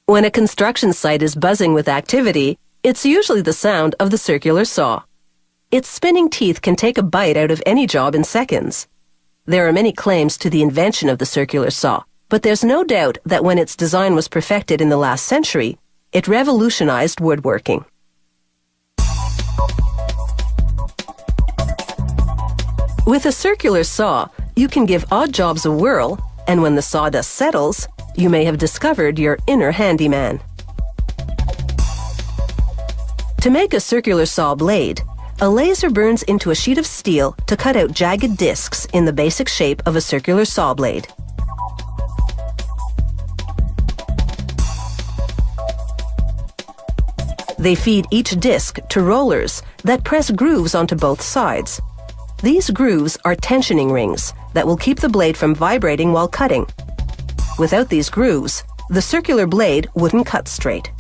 When a construction site is buzzing with activity, it's usually the sound of the circular saw. Its spinning teeth can take a bite out of any job in seconds. There are many claims to the invention of the circular saw, but there's no doubt that when its design was perfected in the last century, it revolutionized woodworking. With a circular saw, you can give odd jobs a whirl, and when the sawdust settles, you may have discovered your inner handyman. To make a circular saw blade, a laser burns into a sheet of steel to cut out jagged discs in the basic shape of a circular saw blade. They feed each disc to rollers that press grooves onto both sides. These grooves are tensioning rings that will keep the blade from vibrating while cutting. Without these grooves, the circular blade wouldn't cut straight.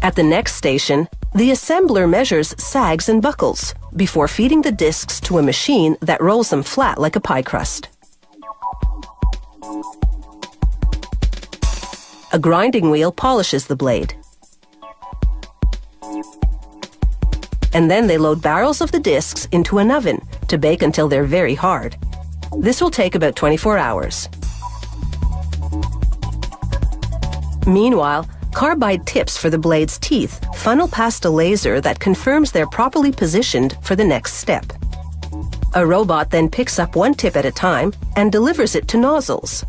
At the next station, the assembler measures sags and buckles before feeding the discs to a machine that rolls them flat like a pie crust. A grinding wheel polishes the blade. And then they load barrels of the discs into an oven to bake until they're very hard. This will take about 24 hours. Meanwhile, carbide tips for the blade's teeth funnel past a laser that confirms they're properly positioned for the next step. A robot then picks up one tip at a time and delivers it to nozzles.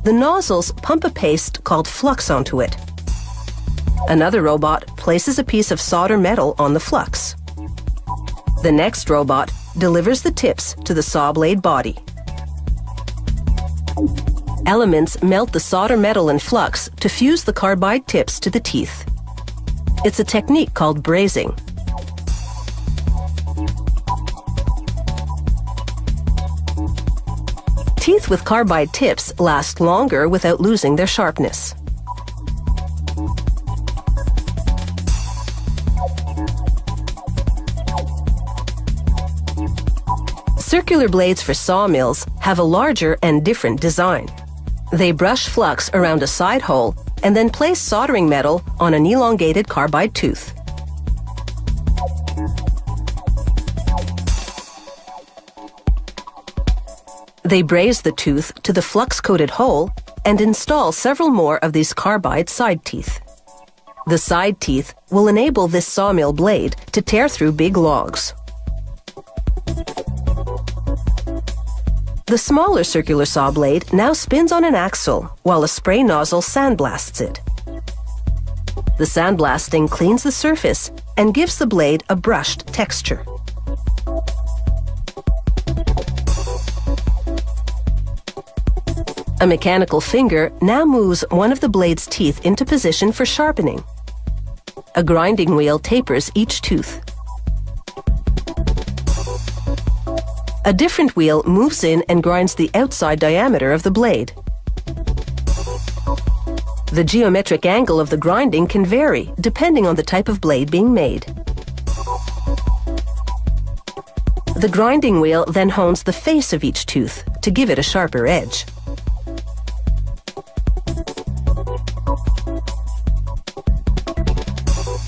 The nozzles pump a paste called flux onto it. Another robot places a piece of solder metal on the flux. The next robot delivers the tips to the saw blade body. Elements melt the solder metal and flux to fuse the carbide tips to the teeth. It's a technique called brazing. Teeth with carbide tips last longer without losing their sharpness. Circular blades for sawmills have a larger and different design. They brush flux around a side hole and then place soldering metal on an elongated carbide tooth. They braze the tooth to the flux-coated hole and install several more of these carbide side teeth. The side teeth will enable this sawmill blade to tear through big logs. The smaller circular saw blade now spins on an axle while a spray nozzle sandblasts it. The sandblasting cleans the surface and gives the blade a brushed texture. A mechanical finger now moves one of the blade's teeth into position for sharpening. A grinding wheel tapers each tooth. A different wheel moves in and grinds the outside diameter of the blade. The geometric angle of the grinding can vary depending on the type of blade being made. The grinding wheel then hones the face of each tooth to give it a sharper edge.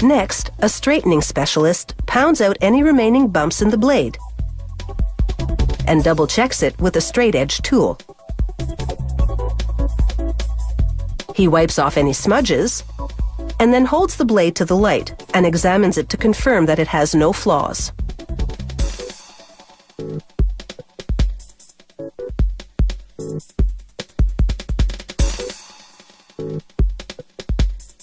Next, a straightening specialist pounds out any remaining bumps in the blade and double-checks it with a straight-edge tool. He wipes off any smudges and then holds the blade to the light and examines it to confirm that it has no flaws.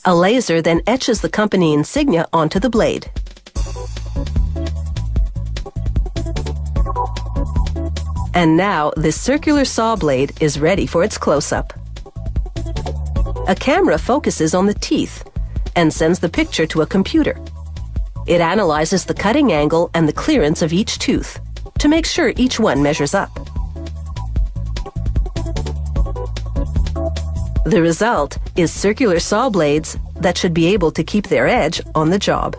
A laser then etches the company insignia onto the blade. And now this circular saw blade is ready for its close-up. A camera focuses on the teeth and sends the picture to a computer. It analyzes the cutting angle and the clearance of each tooth to make sure each one measures up. The result is circular saw blades that should be able to keep their edge on the job.